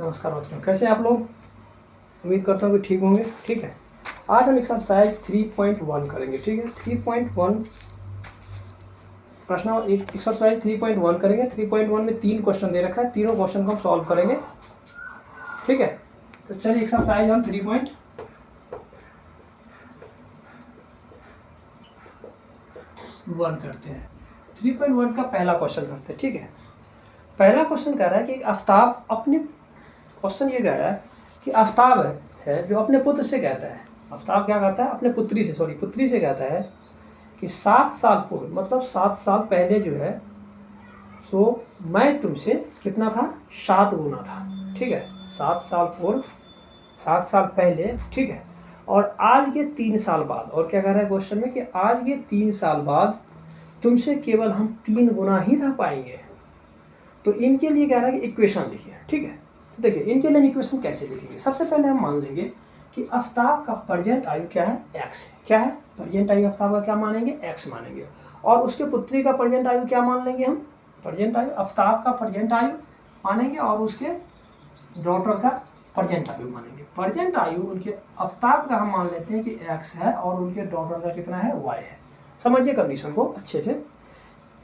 नमस्कार बच्चों, कैसे हैं आप लोग। उम्मीद करता हूँ कि ठीक होंगे। ठीक है, आज हम एक्सरसाइज 3.1 करेंगे। ठीक है, 3.1 प्रश्न एक्सरसाइज 3.1 करेंगे। 3.1 में 3 क्वेश्चन दे रखा है, तीनों क्वेश्चन को हम सॉल्व करेंगे। ठीक है, तो चलिए एक्सरसाइज हम 3.1 करते हैं। 3.1 का पहला क्वेश्चन करते हैं। ठीक है, पहला क्वेश्चन कह रहा है कि आफ्ताब अपने क्वेश्चन ये कह रहा है कि आफ्ताब है जो अपने पुत्र से कहता है, आफ्ताब क्या कहता है अपने पुत्री से कहता है कि 7 साल पूर्व, मतलब 7 साल पहले जो है सो मैं तुमसे कितना था, 7 गुना था। ठीक है, 7 साल पूर्व, 7 साल पहले। ठीक है, और आज के 3 साल बाद, और क्या कह रहा है क्वेश्चन में कि आज के 3 साल बाद तुमसे केवल हम 3 गुना ही रह पाएंगे। तो इनके लिए कह रहा है कि इक्वेशन लिखिए। ठीक है, तो देखिए इनके लिए इक्वेशन कैसे लिखेंगे। सबसे पहले हम मान लेंगे कि आफ्ताब का प्रेजेंट आयु क्या है, एक्स है। क्या है प्रेजेंट आयु आफ्ताब का, क्या मानेंगे, एक्स मानेंगे। और उसके पुत्री का प्रेजेंट आयु क्या मान लेंगे हम, प्रेजेंट आयु आफ्ताब का प्रेजेंट आयु मानेंगे, और उसके डॉटर का प्रेजेंट आयु मानेंगे। प्रेजेंट आयु उनके आफ्ताब का हम मान लेते हैं कि एक्स है, और उनके डॉटर का कितना है, वाई है। समझिए कंडीशन को अच्छे से।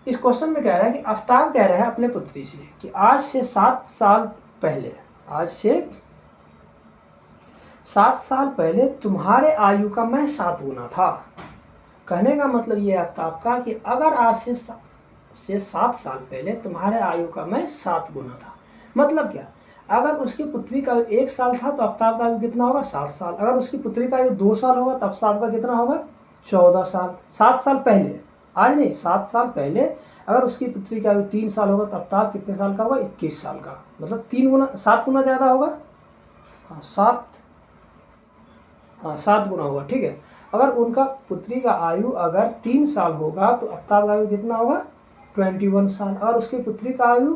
इस क्वेश्चन में कह रहा है कि आफ्ताब कह रहा है अपने पुत्री से कि आज से 7 साल पहले, आज से 7 साल पहले तुम्हारे आयु का मैं 7 गुना था। कहने का मतलब ये आफ्ताब का कि अगर आज से 7 साल पहले तुम्हारे आयु का मैं 7 गुना था, मतलब क्या, अगर उसकी पुत्री का आयु 1 साल था तो आफ्ताब का आयु कितना होगा, 7 साल। अगर उसकी पुत्री का आयु 2 साल होगा तो आफ्ताब का कितना होगा, 14 साल। 7 साल पहले, आज नहीं, 7 साल पहले अगर उसकी पुत्री का आयु 3 साल होगा तो आफ्ताब कितने साल का होगा, 21 साल का। मतलब 3 गुना, 7 गुना ज़्यादा होगा। हाँ 7 गुना होगा। ठीक है, अगर उनका पुत्री का आयु अगर 3 साल होगा तो आफ्ताब का आयु कितना होगा, 21 साल। अगर उसकी पुत्री का आयु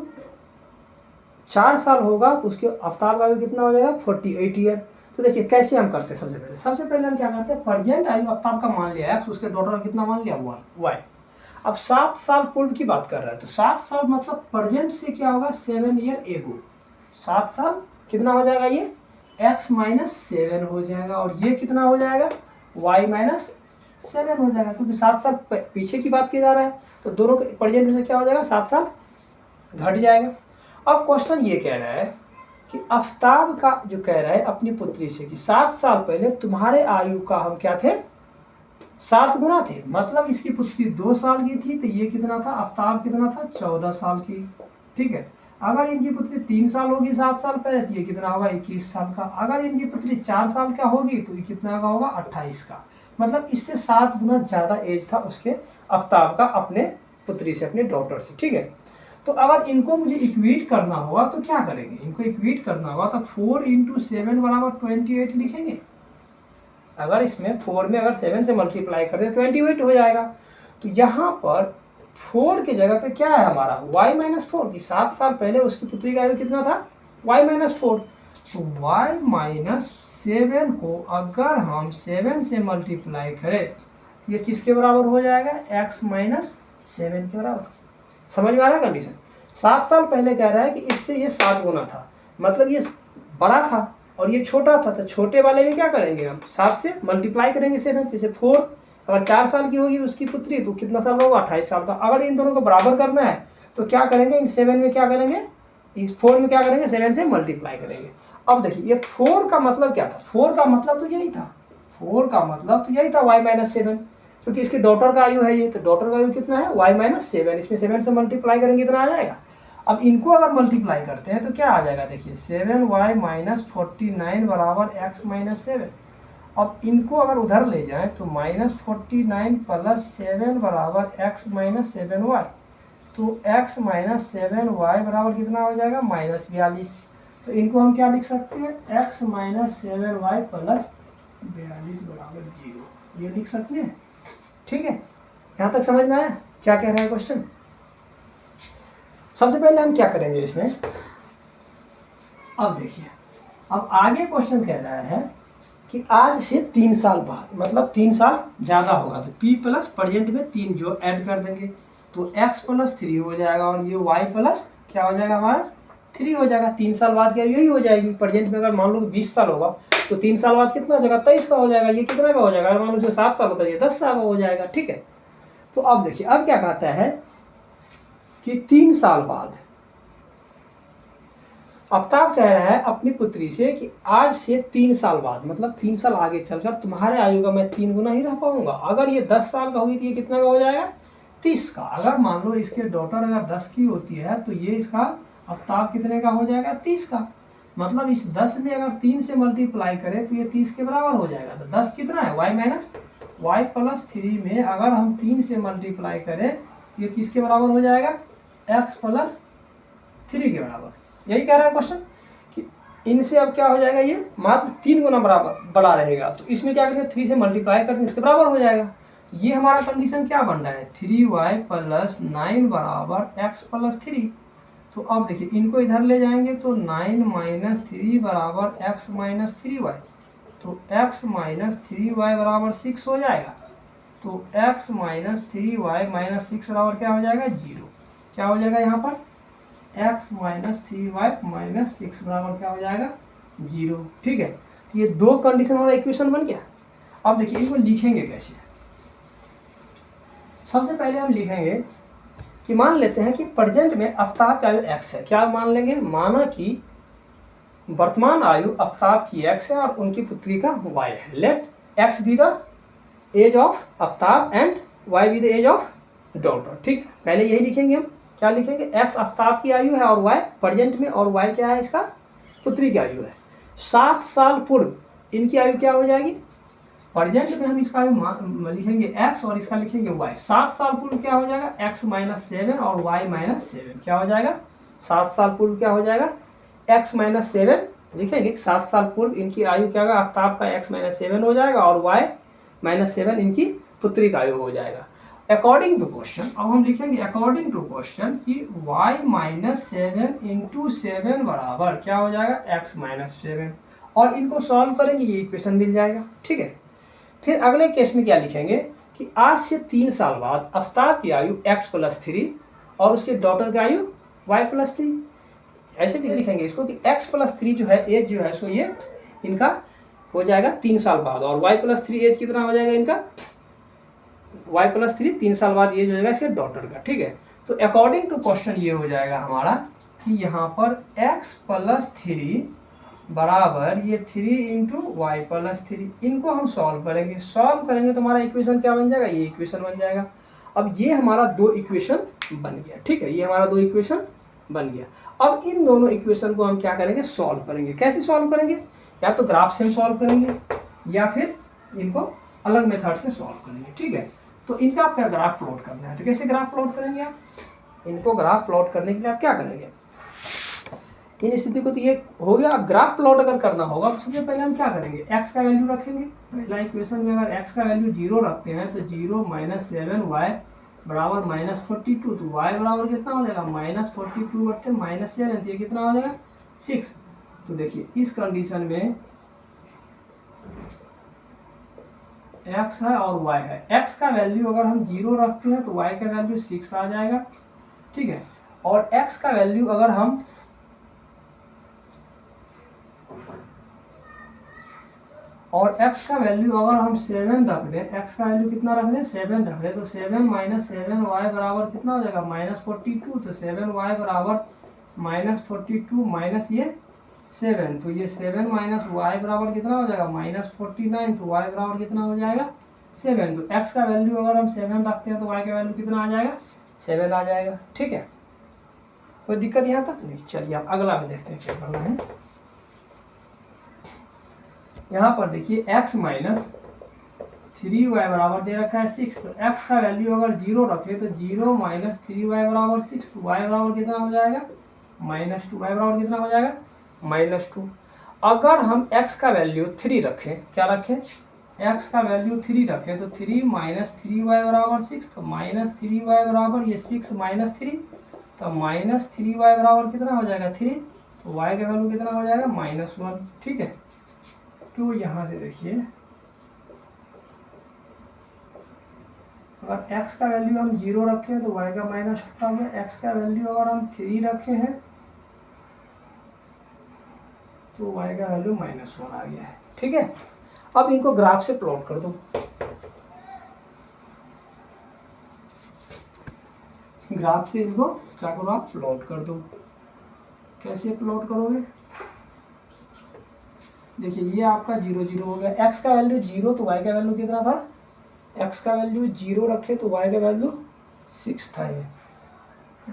4 साल होगा तो उसके आफ्ताब का आयु कितना हो जाएगा, 48 ईयर। तो देखिए कैसे हम करते हैं। सबसे पहले हम क्या करते हैं, प्रेजेंट आयु आफ्ताब का मान लिया एक्स, उसके डॉटर का कितना मान लिया, वाई। अब 7 साल पूर्व की बात कर रहा है तो 7 साल मतलब प्रेजेंट से क्या होगा, 7 ईयर एगो। 7 साल कितना हो जाएगा, ये x माइनस 7 हो जाएगा, और ये कितना हो जाएगा, y माइनस 7 हो जाएगा, क्योंकि 7 साल पीछे की बात की जा रहा है। तो दोनों के प्रेजेंट में से क्या हो जाएगा, 7 साल घट जाएगा। अब क्वेश्चन ये कह रहा है कि आफ्ताब का जो कह रहा है अपनी पुत्री से कि 7 साल पहले तुम्हारे आयु का हम क्या थे, 7 गुना थे। मतलब इसकी पुत्री 2 साल की थी तो ये कितना था, आफ्ताब कितना था, 14 साल की। ठीक है, अगर इनकी पुत्री 3 साल होगी 7 साल पहले तो ये कितना होगा, 21 साल का। अगर इनकी पुत्री 4 साल का होगी तो ये कितना का होगा, 28 का। मतलब इससे 7 गुना ज़्यादा एज था उसके आफ्ताब का अपने पुत्री से, अपने डॉटर से। ठीक है, तो अगर इनको मुझे इक्वेट करना होगा तो क्या करेंगे, इनको इक्वेट करना होगा तो 4 × 7 बराबर 28 लिखेंगे। अगर इसमें 4 में अगर 7 से मल्टीप्लाई कर दे 28 हो जाएगा। तो यहाँ पर 4 की जगह पे क्या है हमारा, y माइनस 4, कि 7 साल पहले उसकी पुत्री का आयु कितना था, y माइनस 4। तो y माइनस 7 को अगर हम 7 से मल्टीप्लाई करें तो ये किसके बराबर हो जाएगा, x माइनस 7 के बराबर। समझ में आ रहा है कंडीशन। 7 साल पहले कह रहा है कि इससे ये 7 गुना था, मतलब ये बड़ा था और ये छोटा था। तो छोटे वाले में क्या करेंगे, हम 7 से मल्टीप्लाई करेंगे 7 से। 4 अगर 4 साल की होगी उसकी पुत्री तो कितना साल होगा, 28 साल का। अगर इन दोनों को बराबर करना है तो क्या करेंगे, इन 7 में क्या करेंगे, इस 4 में क्या करेंगे, 7 से मल्टीप्लाई करेंगे। अब देखिए ये 4 का मतलब क्या था, 4 का मतलब तो यही था, 4 का मतलब तो यही था y माइनस 7, क्योंकि इसके डॉटर का आयु है ये। तो डॉटर का आयु कितना है, y माइनस 7। इसमें 7 से मल्टीप्लाई करेंगे इतना आ जाएगा। अब इनको अगर मल्टीप्लाई करते हैं तो क्या आ जाएगा, देखिए 7y माइनस 49 बराबर x माइनस 7। अब इनको अगर उधर ले जाएं तो माइनस 49 प्लस 7 बराबर x माइनस 7y। तो x माइनस 7y बराबर कितना हो जाएगा, माइनस 42। तो इनको हम क्या लिख सकते हैं, x माइनस 7y प्लस 42 बराबर 0, ये लिख सकते हैं। ठीक है, यहाँ तक समझ में आया क्या कह रहा है क्वेश्चन। सबसे पहले हम क्या करेंगे इसमें, अब देखिए, अब आगे क्वेश्चन कह रहा है कि आज से 3 साल बाद, मतलब 3 साल ज़्यादा होगा तो p प्लस प्रेजेंट में 3 जो ऐड कर देंगे तो x प्लस 3 हो जाएगा, और ये y प्लस क्या हो जाएगा हमारा 3 हो जाएगा। 3 साल बाद क्या यही हो जाएगी। प्रेजेंट में अगर मान लो 20 साल होगा तो 3 साल बाद कितना हो जाएगा, 23 का हो जाएगा। ये कितना का हो जाएगा, अगर मान लो उसमें 7 साल होता है ये 10 साल का हो जाएगा। ठीक है, तो अब देखिए अब क्या कहता है कि 3 साल बाद आफ्ताब कह रहा है अपनी पुत्री से कि आज से 3 साल बाद, मतलब 3 साल आगे चलकर तुम्हारे आयु का मैं 3 गुना ही रह पाऊंगा। अगर ये 10 साल का होगी तो ये कितना का हो जाएगा, 30 का। अगर मान लो इसके डॉटर अगर 10 की होती है तो ये इसका आफ्ताब कितने का हो जाएगा, 30 का। मतलब इस 10 में अगर 3 से मल्टीप्लाई करें तो ये 30 के बराबर हो जाएगा। तो 10 कितना है, y माइनस वाई प्लस 3 में अगर हम 3 से मल्टीप्लाई करें तो ये किसके बराबर हो जाएगा, x प्लस 3 के बराबर। यही कह रहा है क्वेश्चन कि इनसे अब क्या हो जाएगा, ये मात्र 3 गुना बराबर बड़ा रहेगा। तो इसमें क्या करेंगे, 3 से मल्टीप्लाई करते इसके बराबर हो जाएगा। ये हमारा कंडीशन क्या बन रहा है, 3y प्लस 9 बराबर x प्लस 3। तो अब देखिए इनको इधर ले जाएंगे तो 9 माइनस 3 बराबर x माइनस 3y। तो x माइनस 3y बराबर 6 हो जाएगा। तो x माइनस 3y माइनस 6 बराबर क्या हो जाएगा, 0। क्या हो जाएगा यहाँ पर, x माइनस 3y माइनस 6 बराबर क्या हो जाएगा, 0। ठीक है, तो ये दो कंडीशन वाला इक्वेशन बन गया। अब देखिए इनको लिखेंगे कैसे। सबसे पहले हम लिखेंगे कि मान लेते हैं कि प्रेजेंट में आफ्ताब का आयु x है। क्या मान लेंगे, माना कि वर्तमान आयु आफ्ताब की x है और उनकी पुत्री का y है। Let x be the age of Aftab and y be the age of daughter. ठीक है, पहले यही लिखेंगे हम। क्या लिखेंगे, x आफ्ताब की आयु है और y प्रेजेंट में, और y क्या है, इसका पुत्री की आयु है। 7 साल पूर्व इनकी आयु क्या हो जाएगी, प्रेजेंट में हम इसका आयु लिखेंगे x और इसका लिखेंगे y। 7 साल पूर्व क्या हो जाएगा, x माइनस 7 और y माइनस 7। क्या हो जाएगा, 7 साल पूर्व क्या हो जाएगा, x माइनस 7 लिखेंगे। 7 साल पूर्व इनकी आयु क्या होगा, आफ्ताब का x माइनस 7 हो जाएगा और y माइनस 7 इनकी पुत्री का आयु हो जाएगा। अकॉर्डिंग टू क्वेश्चन, अब हम लिखेंगे अकॉर्डिंग टू क्वेश्चन कि y माइनस 7 इंटू 7 बराबर क्या हो जाएगा, x माइनस 7। और इनको सॉल्व करेंगे ये इक्वेशन मिल जाएगा। ठीक है, फिर अगले केस में क्या लिखेंगे कि आज से 3 साल बाद आफ्ताब की आयु x प्लस 3 और उसके डॉटर की आयु y प्लस 3। ऐसे भी लिखेंगे इसको कि x प्लस 3 जो है एज जो है सो ये इनका हो जाएगा 3 साल बाद, और y प्लस 3 एज कितना हो जाएगा इनका, y प्लस 3 3 साल बाद एज हो जाएगा इसके डॉटर का। ठीक है, तो अकॉर्डिंग टू क्वेश्चन ये हो जाएगा हमारा कि यहाँ पर x प्लस 3 बराबर ये 3 इंटू वाई प्लस 3। इनको हम सॉल्व करेंगे। सॉल्व करेंगे तो हमारा इक्वेशन क्या बन जाएगा, ये इक्वेशन बन जाएगा। अब ये हमारा 2 इक्वेशन बन गया। ठीक है, ये हमारा 2 इक्वेशन बन गया। अब इन दोनों इक्वेशन को हम क्या करेंगे, सॉल्व करेंगे। कैसे सॉल्व करेंगे, या तो ग्राफ से सॉल्व करेंगे या फिर इनको अलग मेथड से सॉल्व करेंगे। ठीक है, तो इनका आपका ग्राफ प्लॉट करना है। तो कैसे ग्राफ प्लॉट करेंगे आप, इनको ग्राफ प्लॉट करने के लिए आप क्या करेंगे, इन स्थिति को तो ये हो गया। अब ग्राफ प्लॉट अगर करना होगा तो सबसे पहले हम क्या करेंगे, x का वैल्यू रखेंगे। पहला इक्वेशन में अगर x का वैल्यू 0 रखते हैं तो 0 माइनस 7y बराबर माइनस 42। तो y बराबर कितना हो जाएगा, माइनस 42 बट्टे माइनस 7। तो ये कितना हो जाएगा, 6। तो देखिए इस कंडीशन में x है और y है। x का वैल्यू अगर हम 0 रखते हैं तो y का वैल्यू 6 आ जाएगा। ठीक है, और x का वैल्यू अगर हम x का वैल्यू अगर हम 7 रख दें, x का वैल्यू कितना रख दें, 7 रख दें, तो 7 माइनस 7y बराबर कितना हो जाएगा, माइनस 42। तो 7y बराबर माइनस 42 माइनस ये 7। तो ये 7 माइनस y बराबर कितना हो जाएगा, माइनस 49। तो y बराबर कितना हो जाएगा, 7। तो x का वैल्यू अगर हम 7 रखते हैं तो y का वैल्यू कितना आ जाएगा, 7 आ जाएगा। ठीक है, कोई दिक्कत यहाँ तक नहीं। चलिए आप अगला में देखते हैं क्या करना है। यहाँ पर देखिए x माइनस 3y बराबर दे रखा है 6। तो x का वैल्यू अगर 0 रखे तो 0 माइनस 3y बराबर 6। तो y बराबर कितना हो जाएगा, माइनस 2। y बराबर कितना हो जाएगा, माइनस 2। अगर हम x का वैल्यू 3 रखें, क्या रखें, x का वैल्यू 3 रखें तो 3 माइनस 3y बराबर 6। तो माइनस 3y बराबर ये 6 माइनस 3, तो माइनस 3y बराबर कितना हो जाएगा, 3। तो y का वैल्यू कितना हो जाएगा, माइनस 1। ठीक है, तो यहाँ से देखिए अगर x का वैल्यू हम 0 रखें तो y का माइनस 2 आ गया। x का वैल्यू अगर हम 3 रखे हैं तो y का वैल्यू -1 आ गया है। ठीक है, अब इनको ग्राफ से प्लॉट कर दो। ग्राफ से इनको क्या करो आप, प्लॉट कर दो। कैसे प्लॉट करोगे, देखिए ये आपका 0 0 हो गया, x का वैल्यू 0 तो y का वैल्यू कितना था, x का वैल्यू 0 रखे तो y का वैल्यू 6 था। ये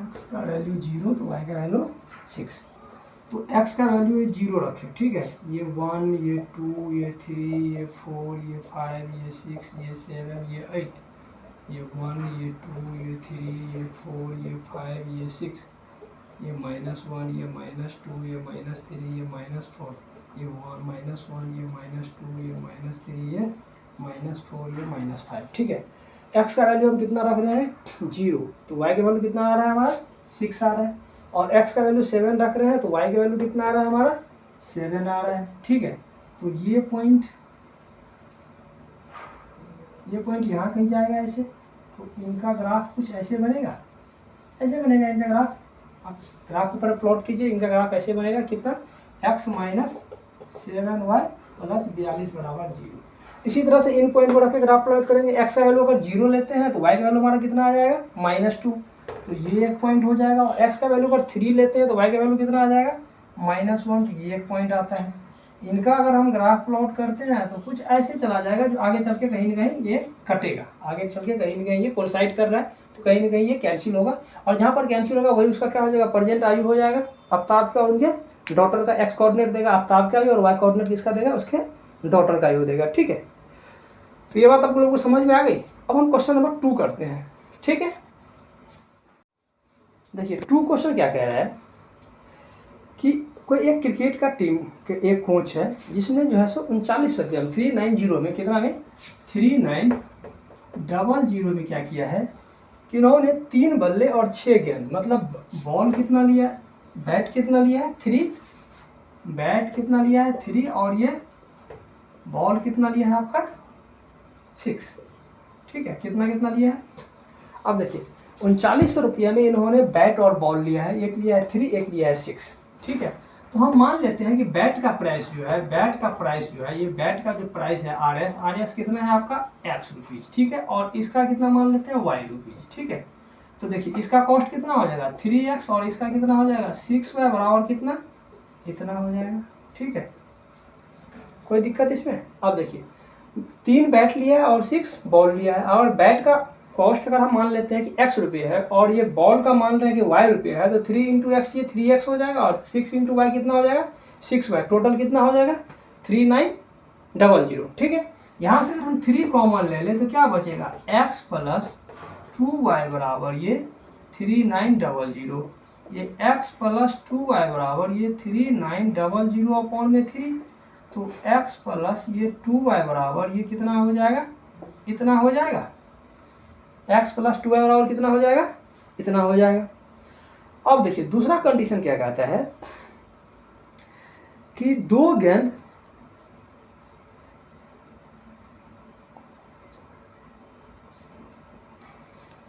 x का वैल्यू 0 तो y का वैल्यू 6, तो x का वैल्यू 0 रखे। ठीक है, ये 1 ये 2 ये 3 ये 4 ये 5 ये 6 ये 7 ये 8, ये 1 ये 2 ये 3 ये 4 ये 5 ये 6, ये -1 ये -2 ये -3 ये -4, ये -1 ये -2 ये -3 ये -4 ये -5। ठीक है, x का वैल्यू हम कितना रख रहे हैं 0, तो y का वैल्यू कितना आ रहा है हमारा 6 आ रहा है, और x का वैल्यू 7 रख रहे हैं तो y का वैल्यू कितना आ रहा है हमारा 7 आ रहा है। ठीक है, तो ये पॉइंट यहाँ कहीं जाएगा ऐसे, तो इनका ग्राफ कुछ ऐसे बनेगा, ऐसे बनेगा इनका ग्राफ। आप ग्राफ ऊपर प्लॉट कीजिए, इनका ग्राफ ऐसे बनेगा, कितना x - 7y + 42 = 0। इसी तरह से इन पॉइंट को रख के ग्राफ प्लॉट करेंगे। x का वैल्यू अगर 0 लेते हैं तो y का वैल्यू हमारा कितना आ जाएगा -2, तो ये एक पॉइंट हो जाएगा। और x का वैल्यू अगर 3 लेते हैं तो y का वैल्यू कितना आ जाएगा -1, तो ये एक पॉइंट आता है। इनका अगर हम ग्राफ प्लॉट करते हैं तो कुछ ऐसे चला जाएगा, जो आगे चल के कहीं ना कहीं ये कटेगा, आगे चल के कहीं ना कहीं ये कोइंसाइड कर रहा है, तो कहीं ना कहीं ये कैंसिल होगा, और जहाँ पर कैंसिल होगा वही उसका क्या हो जाएगा, प्रेजेंट आयु हो जाएगा आफ्ताब का, और उनके डॉटर का x कोऑर्डिनेट देगा आफ्ताब का आयु, और y कोऑर्डिनेट किसका देगा, उसके डॉटर का आयु देगा। ठीक है, तो ये बात आप लोगों को समझ में आ गई। अब हम क्वेश्चन नंबर 2 करते हैं। ठीक है, देखिए 2 क्वेश्चन क्या कह रहा है कि कोई एक क्रिकेट का टीम के एक कोच है, जिसने जो है सो 39 रुपये में 390 में कितना में 3900 में क्या किया है कि उन्होंने 3 बल्ले और 6 गेंद, मतलब बॉल कितना लिया है, बैट कितना लिया है 3, बैट कितना लिया है 3, और ये बॉल कितना लिया है आपका 6। ठीक है, कितना कितना लिया है। अब देखिए 3900 रुपये में इन्होंने बैट और बॉल लिया है, एक लिया है 3 एक लिया है 6। ठीक है, तो हम मान लेते हैं कि बैट का प्राइस जो है, ये बैट का जो प्राइस है आर एस कितना है आपका x रुपीज़। ठीक है, और इसका कितना मान लेते हैं y रुपीज़। ठीक है, तो देखिए इसका कॉस्ट कितना हो जाएगा 3x, और इसका कितना हो जाएगा 6y बराबर कितना, इतना हो जाएगा। ठीक है, कोई दिक्कत इसमें। अब देखिए 3 बैट लिया है और 6 बॉल लिया है, और बैट का कॉस्ट अगर हम मान लेते हैं कि x रुपये है, और ये बॉल का मान रहे हैं कि y रुपये है, तो 3 × x ये 3x हो जाएगा, और 6 × y कितना हो जाएगा 6y, टोटल कितना हो जाएगा 3900। ठीक है, यहाँ से हम 3 कॉमन ले लें तो क्या बचेगा x + 2y बराबर ये 3900, ये x + 2y बराबर ये 3900/3, तो x + ये 2y बराबर ये कितना हो जाएगा, इतना हो जाएगा। x + 2y बराबर कितना हो जाएगा, इतना हो जाएगा। अब देखिए दूसरा कंडीशन क्या कहता है कि 2 गेंद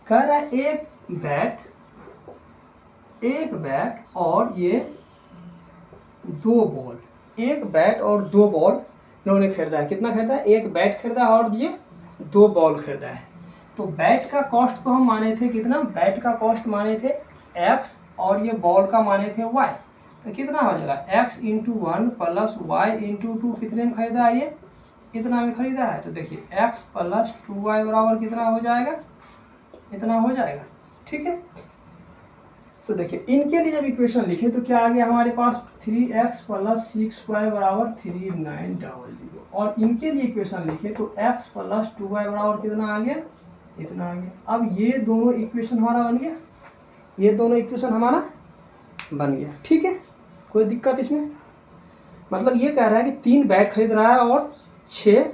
कह रहा है एक बैट और ये 2 बॉल, एक बैट और 2 बॉल इन्होंने खरीदा है। कितना खरीदा है, एक बैट खरीदा और ये 2 बॉल खरीदा है। तो बैट का कॉस्ट को हम माने थे कितना, बैट का कॉस्ट माने थे x, और ये बॉल का माने थे y, तो कितना हो जाएगा x × 1 + y × 2, कितने में खरीदा है ये, इतना में खरीदा है। तो देखिए x + 2y बराबर कितना हो जाएगा, इतना हो जाएगा। ठीक है, तो देखिए इनके लिए जब इक्वेशन लिखे तो क्या आ गया हमारे पास 3x + 6y बराबर 3900, और इनके लिए इक्वेशन लिखे तो x + 2y बराबर कितना आ गया, इतना आ गया। अब ये दोनों इक्वेशन हमारा बन गया, ये दोनों इक्वेशन हमारा बन गया। ठीक है, कोई दिक्कत इसमें। मतलब ये कह रहा है कि 3 बैट खरीद रहा है और 6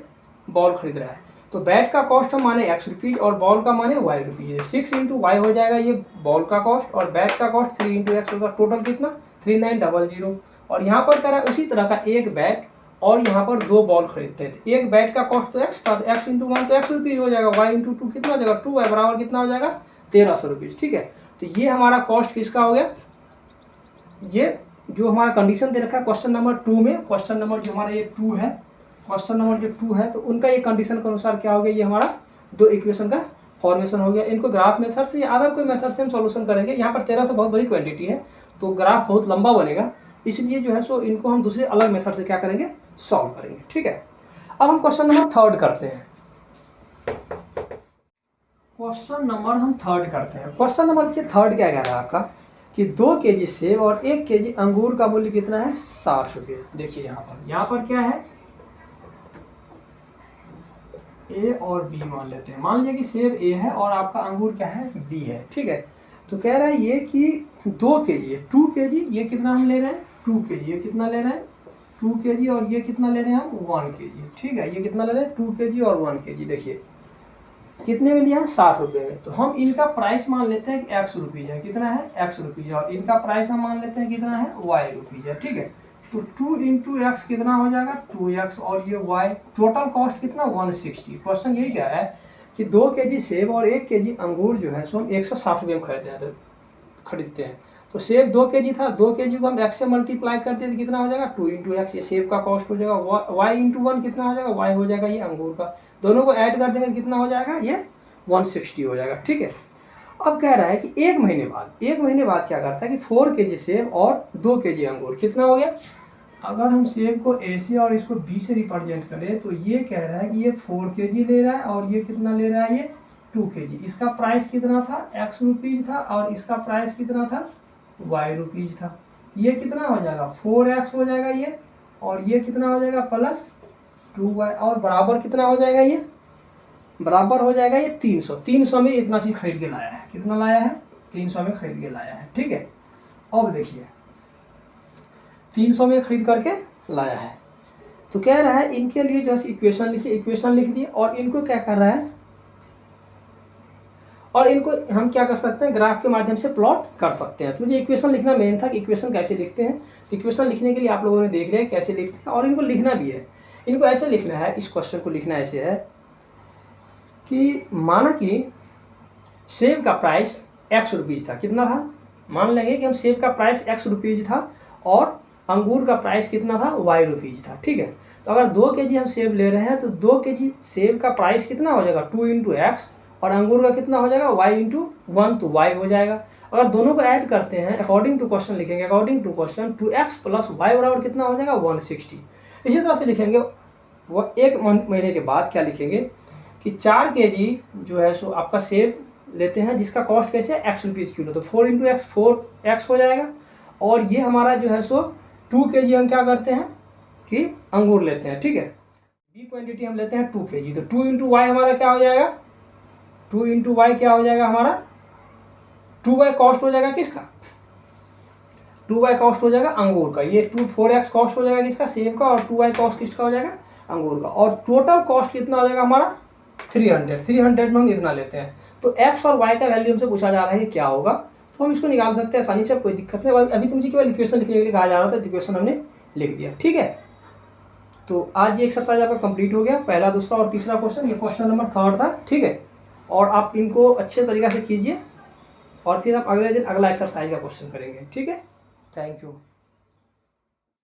बॉल खरीद रहा है, तो बैट का कॉस्ट हम माने x रुपीज़ और बॉल का माने y रुपीज़। 6 × y हो जाएगा ये बॉल का कॉस्ट, और बैट का कॉस्ट 3 × x होगा, टोटल कितना 3900। और यहाँ पर कह रहा है उसी तरह का एक बैट और यहाँ पर 2 बॉल खरीदते थे। एक बैट का कॉस्ट तो x था, तो x × 1 तो x रुपीज़ हो जाएगा, y × 2 कितना हो जाएगा 2y बराबर कितना हो जाएगा 1300 रुपीज़। ठीक है, तो ये हमारा कॉस्ट किसका हो गया, ये जो हमारा कंडीशन दे रखा है क्वेश्चन नंबर 2 में, क्वेश्चन नंबर जो हमारा ये 2 है, क्वेश्चन नंबर जो 2 है, तो उनका ये कंडीशन के अनुसार क्या हो गया, ये हमारा दो इक्वेशन का फॉर्मेशन हो गया। इनको ग्राफ मेथड से या अदर कोई मेथड से हम सॉल्यूशन करेंगे। यहाँ पर 13 से बहुत बड़ी क्वांटिटी है तो ग्राफ बहुत लंबा बनेगा, इसलिए जो है सो इनको हम दूसरे अलग मेथड से क्या करेंगे, सॉल्व करेंगे। ठीक है, अब हम क्वेश्चन नंबर 3 करते हैं। क्वेश्चन नंबर हम 3 करते हैं। क्वेश्चन नंबर देखिए 3 क्या कह रहा है आपका कि 2 kg सेब और 1 kg अंगूर का मूल्य कितना है, 60 रुपये। देखिए यहाँ पर क्या है, ए और बी मान लेते हैं। मान लीजिए कि सेब ए है और आपका अंगूर क्या है, बी है। ठीक है, तो कह रहा है ये कि 2 kg है, 2 kg, ये कितना हम ले रहे हैं, 2 kg, ये कितना ले रहे हैं, 2 kg, और ये कितना ले रहे हैं हम, 1 kg। ठीक है, ये कितना ले रहे हैं, 2 kg और 1 kg। देखिए कितने में लिया है, 60 रुपये में। तो हम इनका प्राइस मान लेते हैं कि एक्स रुपीज़ है, कितना है, एक्स रुपीज़, और इनका प्राइस हम मान लेते हैं कितना है, वाई रुपीज़ है। ठीक है, तो 2 इंटू एक्स कितना हो जाएगा, 2x, और ये y, टोटल कॉस्ट कितना, 160। क्वेश्चन यही कह रहा है कि 2 kg सेब और 1 kg अंगूर जो है सो हम 160 रुपये में खरीदते हैं। तो सेब 2 kg था, 2 kg को हम x से मल्टीप्लाई करते हैं तो कितना हो जाएगा, 2 इंटू एक्स, ये सेब का कॉस्ट हो जाएगा, y इंटू 1 कितना हो जाएगा, y हो जाएगा ये अंगूर का। दोनों को ऐड कर देंगे कितना हो जाएगा, ये 160 हो जाएगा। ठीक है, अब कह रहा है कि एक महीने बाद क्या करता है कि 4 kg सेब और 2 kg अंगूर कितना हो गया। अगर हम सेब को ए से और इसको बी से रिप्रेजेंट करें तो ये कह रहा है कि ये 4 kg ले रहा है और ये कितना ले रहा है, ये 2 kg। इसका प्राइस कितना था, एक्स रुपीज़ था, और इसका प्राइस कितना था, वाई रुपीज़ था। ये कितना हो जाएगा, 4x हो जाएगा ये, और ये कितना हो जाएगा प्लस 2y, और बराबर कितना हो जाएगा, ये बराबर हो जाएगा ये 300। 300 में इतना चीज़ खरीद के लाया है, कितना लाया है, 300 में खरीद के लाया है। ठीक है, अब देखिए 300 में खरीद करके लाया है, तो कह रहा है इनके लिए जो है इक्वेशन लिखिए, इक्वेशन लिख दिए, और इनको क्या कर रहा है, और इनको हम क्या कर सकते हैं, ग्राफ के माध्यम से प्लॉट कर सकते हैं। तो मुझे इक्वेशन लिखना मेन था कि इक्वेशन कैसे लिखते हैं। तो इक्वेशन लिखने के लिए आप लोगों ने देख लिया कैसे लिखते हैं, और इनको लिखना भी है। इनको ऐसे लिखना है, इस क्वेश्चन को लिखना ऐसे है कि माना कि सेब का प्राइस एक्स रुपीज़ था, कितना था, मान लेंगे कि हम सेब का प्राइस एक्स रुपीज़ था और अंगूर का प्राइस कितना था, वाई रुपीज़ था। ठीक है, तो अगर 2 kg हम सेब ले रहे हैं तो 2 kg सेब का प्राइस कितना हो जाएगा, 2 इंटू एक्स, और अंगूर का कितना हो जाएगा, y इंटू 1, तो y हो जाएगा। अगर दोनों को ऐड करते हैं अकॉर्डिंग टू क्वेश्चन लिखेंगे, according to question 2x plus y बराबर कितना हो जाएगा, 160। इसी तरह से लिखेंगे वो एक महीने के बाद क्या लिखेंगे कि 4 kg जो है सो आपका सेब लेते हैं जिसका कॉस्ट कैसे है, एक्स रुपीज़ किलो, तो 4 इंटू एक्स 4x हो जाएगा, और ये हमारा जो है सो 2 kg हम क्या करते हैं कि अंगूर लेते हैं। ठीक है, बी क्वांटिटी हम लेते हैं 2 kg, तो 2 इंटू वाई हमारा क्या हो जाएगा, 2 इंटू वाई क्या हो जाएगा हमारा, 2y कॉस्ट हो जाएगा किसका, 2y कॉस्ट हो जाएगा अंगूर का, ये 4x कॉस्ट हो जाएगा किसका, सेब का, और 2y कॉस्ट किसका हो जाएगा, अंगूर का, और टोटल कॉस्ट कितना हो जाएगा हमारा 300 में हम इतना लेते हैं। तो x और y का वैल्यू हमसे पूछा जा रहा है कि क्या होगा, तो हम इसको निकाल सकते हैं आसानी से, कोई दिक्कत नहीं। अभी तो मुझे केवल इक्वेशन लिखने के लिए कहा जा रहा था, इक्वेशन हमने लिख दिया। ठीक है, तो आज ये एक्सरसाइज आपका कंप्लीट हो गया, पहला, दूसरा और तीसरा क्वेश्चन, ये क्वेश्चन नंबर 3 था। ठीक है, और आप इनको अच्छे तरीक़े से कीजिए, और फिर हम अगले दिन अगला एक्सरसाइज का क्वेश्चन करेंगे। ठीक है, थैंक यू।